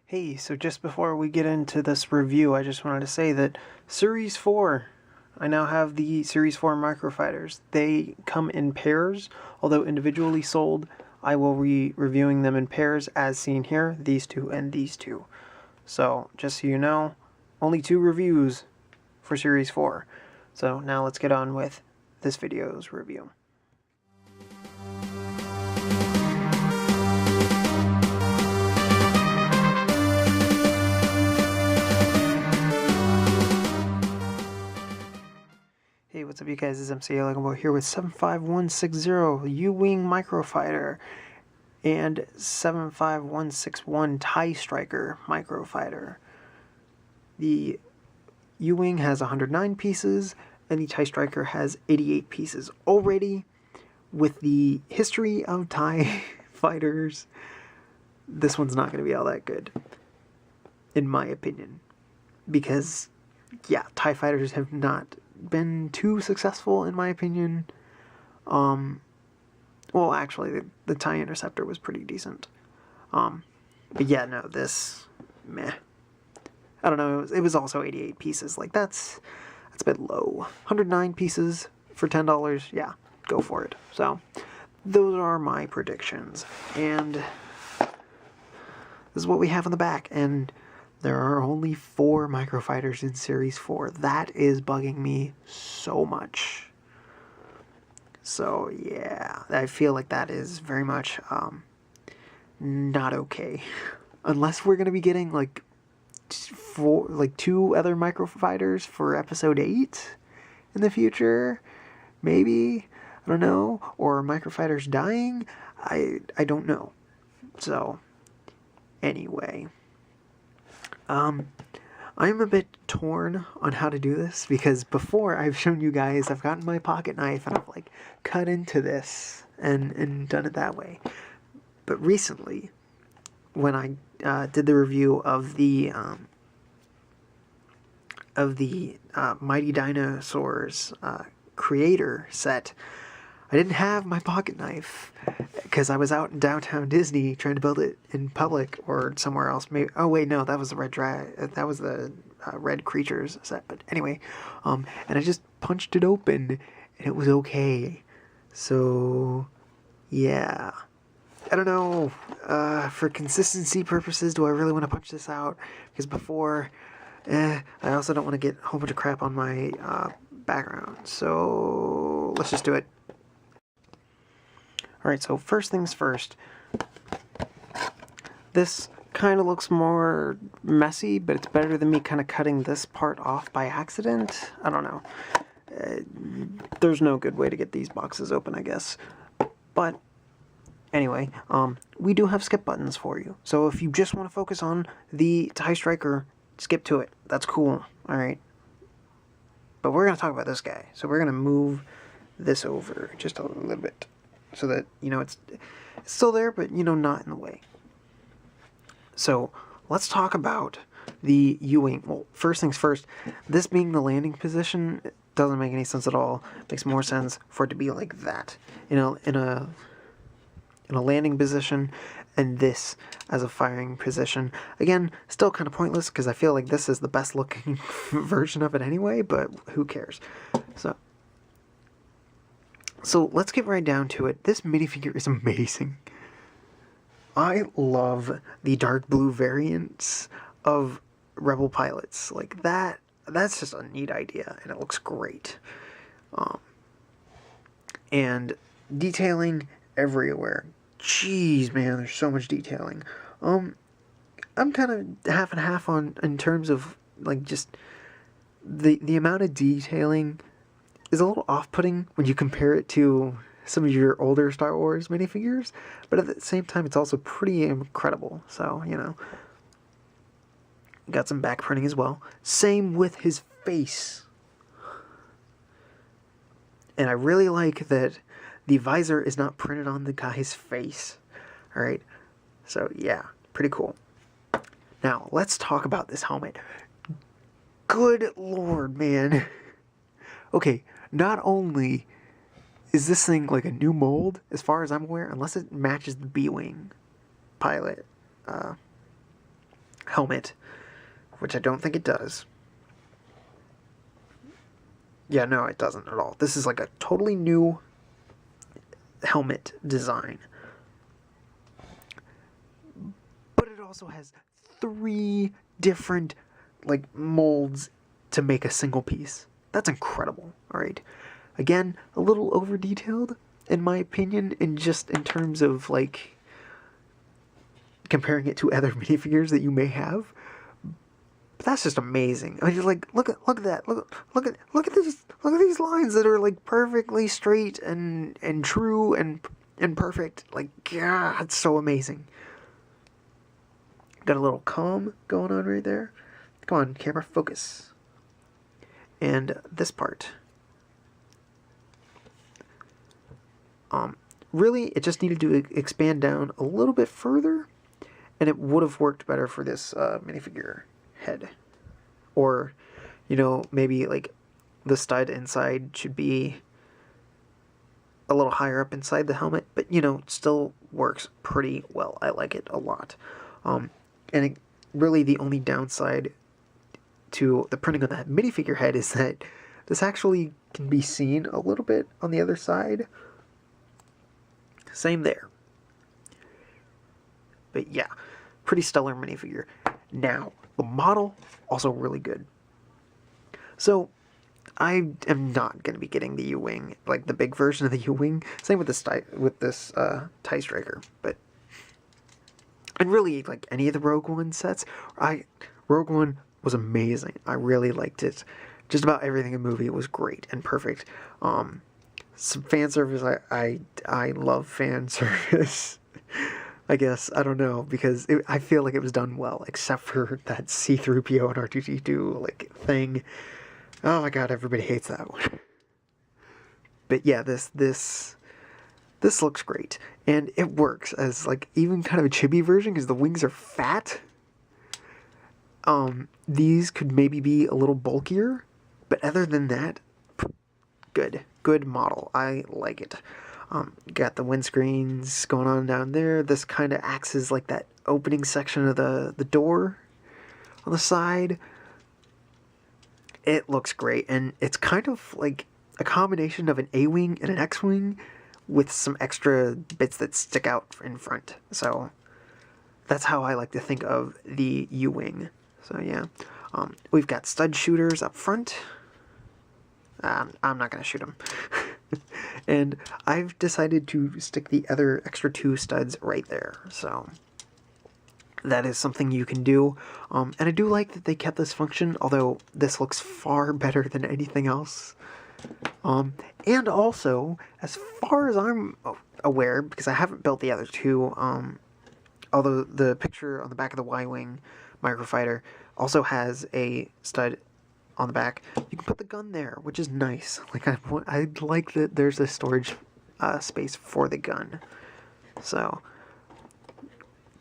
Hey, so just before we get into this review, I just wanted to say that Series 4, I now have the Series 4 Microfighters. They come in pairs, although individually sold, I will be reviewing them in pairs as seen here, these two and these two. So, just so you know, only 2 reviews for Series 4. So now let's get on with this video's review. Hey, what's up you guys, it's MCLegoboy here with 75160 U-Wing Microfighter and 75161 TIE Striker Microfighter. The U-Wing has 109 pieces and the TIE Striker has 88 pieces. Already, with the history of TIE fighters, this one's not going to be all that good, in my opinion. Because, yeah, TIE fighters have not been too successful in my opinion. Well, actually the TIE Interceptor was pretty decent. But yeah, no, this meh. I don't know, it was also 88 pieces. Like that's a bit low. 109 pieces for $10, yeah, go for it. So those are my predictions. And this is what we have on the back, and there are only 4 Microfighters in Series 4. That is bugging me so much. So, yeah, I feel like that is very much not okay. Unless we're going to be getting, like, 2 other Microfighters for Episode 8 in the future. Maybe. I don't know. Or Microfighters dying. I don't know. So, anyway. I'm a bit torn on how to do this, because before I've shown you guys, I've gotten my pocket knife and I've like cut into this and done it that way. But recently, when I did the review of the Mighty Dinosaurs creator set, I didn't have my pocket knife because I was out in downtown Disney trying to build it in public or somewhere else. Maybe. Oh wait, no, that was the Red Creatures set. But anyway, and I just punched it open and it was okay. So yeah, I don't know. For consistency purposes, do I really want to punch this out? Because before, I also don't want to get a whole bunch of crap on my background. So let's just do it. Alright, so first things first, this kind of looks more messy, but it's better than me kind of cutting this part off by accident. I don't know. There's no good way to get these boxes open, I guess. But anyway, we do have skip buttons for you. So if you just want to focus on the TIE Striker, skip to it. That's cool. Alright. But we're going to talk about this guy. So we're going to move this over just a little bit, so that, you know, it's still there, but, you know, not in the way. So, let's talk about the U-Wing. Well, first things first, this being the landing position doesn't make any sense at all. It makes more sense for it to be like that, in a landing position, and this as a firing position. Again, still kind of pointless, because I feel like this is the best looking version of it anyway, but who cares? So let's get right down to it. This minifigure is amazing. I love the dark blue variants of Rebel pilots. Like that's just a neat idea, and it looks great. And detailing everywhere. Jeez, man, there's so much detailing. I'm kind of half and half in terms of like just the amount of detailing is a little off-putting when you compare it to some of your older Star Wars minifigures, but at the same time, it's also pretty incredible. So, you know, got some back printing as well. Same with his face. And I really like that the visor is not printed on the guy's face. Alright, so yeah, pretty cool. Now, let's talk about this helmet. Good lord, man. Okay, not only is this thing like a new mold, as far as I'm aware, unless it matches the B-Wing pilot helmet, which I don't think it does. Yeah, no, it doesn't at all. This is like a totally new helmet design. But it also has 3 different, like, molds to make a single piece. That's incredible, alright? Again, a little over-detailed, in my opinion, in terms of, like, comparing it to other minifigures that you may have. But that's just amazing. I mean, just like, look at that. Look at these lines that are like perfectly straight and true and perfect. Like, yeah, it's so amazing. Got a little comb going on right there. Come on, camera, focus. And this part. Really, it just needed to expand down a little bit further, and it would have worked better for this minifigure head. Or, you know, maybe like the stud inside should be a little higher up inside the helmet, but, you know, still works pretty well. I like it a lot. And really the only downside to the printing on that minifigure head is that this actually can be seen a little bit on the other side. Same there. But yeah, pretty stellar minifigure. Now, the model, also really good. So, I am not going to be getting the U-Wing, like the big version of the U-Wing. Same with this TIE Striker. But, and really, like any of the Rogue One sets, Rogue One was amazing. I really liked it. Just about everything in the movie was great and perfect. Some fan service, I love fan service. I guess, I don't know, because I feel like it was done well, except for that C-3PO and R2-D2 like thing. Oh my god, everybody hates that one. But yeah, this looks great, and it works as like even kind of a chibi version because the wings are fat. These could maybe be a little bulkier, but other than that, good model. I like it. Got the windscreens going on down there. This kind of acts as like that opening section of the door on the side. It looks great, and it's kind of like a combination of an A-wing and an X-wing with some extra bits that stick out in front. So that's how I like to think of the U-wing. So yeah, we've got stud shooters up front. I'm not going to shoot them. And I've decided to stick the other extra 2 studs right there. So that is something you can do. And I do like that they kept this function, although this looks far better than anything else. And also, as far as I'm aware, because I haven't built the other 2, although the picture on the back of the Y-Wing Microfighter also has a stud on the back, you can put the gun there, which is nice. Like, I like that there's a storage space for the gun. So,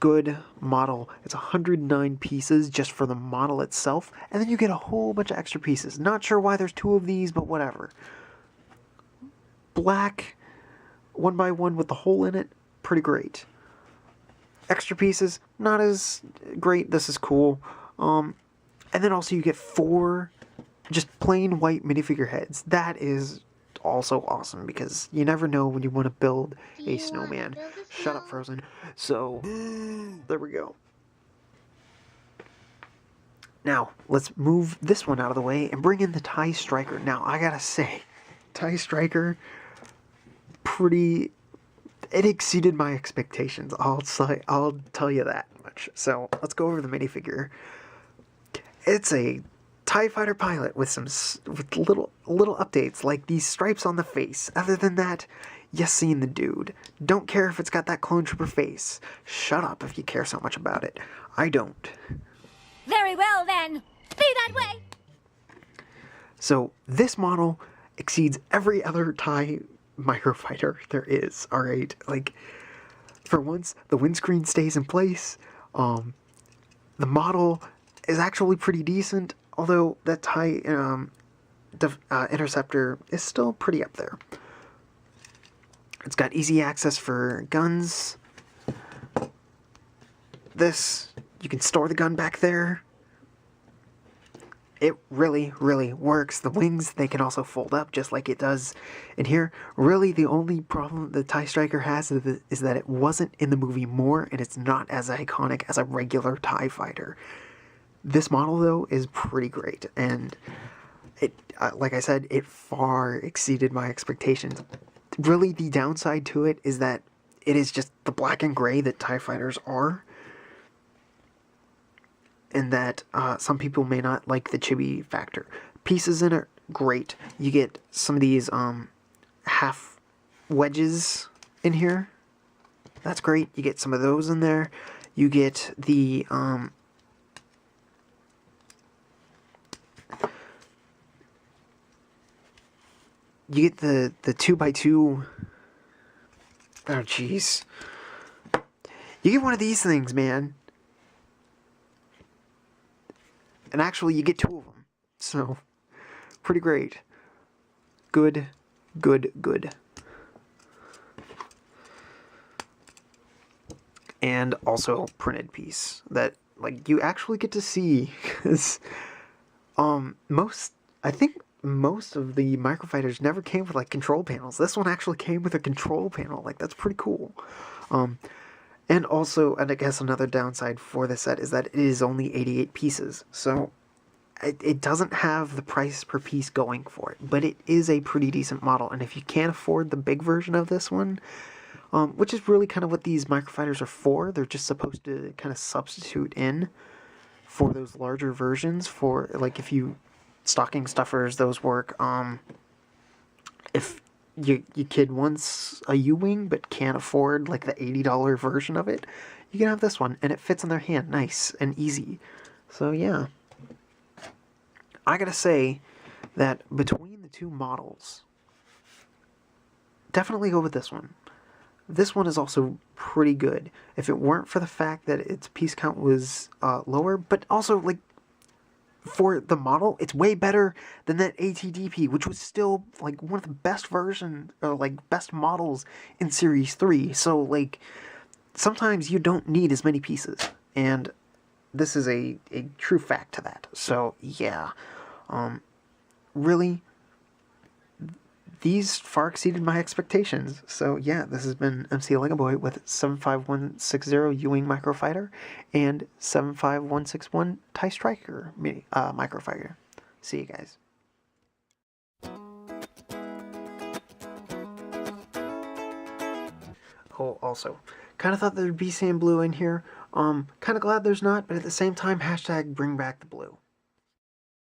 good model. It's 109 pieces just for the model itself, and then you get a whole bunch of extra pieces. Not sure why there's 2 of these, but whatever. Black, 1x1 with the hole in it, pretty great. Extra pieces, not as great. This is cool. And then also you get 4 just plain white minifigure heads. That is also awesome, because you never know when you want to build a snowman. Shut up, Frozen. So, there we go. Now, let's move this one out of the way and bring in the TIE Striker. Now, I gotta say, TIE Striker, it exceeded my expectations. I'll tell you that much. So, let's go over the minifigure. It's a TIE Fighter pilot with little updates, like these stripes on the face. Other than that, you seen the dude. Don't care if it's got that clone trooper face. Shut up if you care so much about it. I don't. Very well, then. Be that way. So, this model exceeds every other TIE Microfighter there is, alright? Like, for once, the windscreen stays in place. The model is actually pretty decent, although that TIE Interceptor is still pretty up there. It's got easy access for guns. This You can store the gun back there. It really, really works. The wings, they can also fold up just like it does in here. Really, the only problem the TIE Striker has is that it wasn't in the movie more, and it's not as iconic as a regular TIE fighter. This model, though, is pretty great, and it, like I said, it far exceeded my expectations. Really, the downside to it is that it is just the black and gray that TIE fighters are. And that some people may not like the chibi factor. Pieces in it, great. You get some of these half wedges in here. That's great. You get some of those in there. You get the you get the 2x2. Oh jeez. You get one of these things, man. And actually, you get 2 of them. So, pretty great. Good, good, good. And also printed piece that, like, you actually get to see. Because, I think most of the Microfighters never came with, like, control panels. This one actually came with a control panel. Like, that's pretty cool. And also, and I guess another downside for this set is that it is only 88 pieces, so it doesn't have the price per piece going for it, but it is a pretty decent model, and if you can't afford the big version of this one, which is really kind of what these Microfighters are for, they're just supposed to kind of substitute in for those larger versions, for, like, if you, stocking stuffers, those work, if your kid wants a U-Wing but can't afford like the $80 version of it, you can have this one, and it fits in their hand nice and easy. So yeah, I gotta say that between the 2 models, definitely go with this one. This one is also pretty good. If it weren't for the fact that its piece count was lower, but also, like, for the model, it's way better than that ATDP, which was still, like, one of the best versions, or, like, best models in Series 3. So, like, sometimes you don't need as many pieces, and this is a true fact to that. So, yeah. Really, these far exceeded my expectations. So, yeah, this has been MCLegoboy with 75160 U-Wing Microfighter and 75161 TIE Striker Microfighter. See you guys. Oh, also, kind of thought there'd be sand blue in here. Kind of glad there's not, but at the same time, hashtag bring back the blue.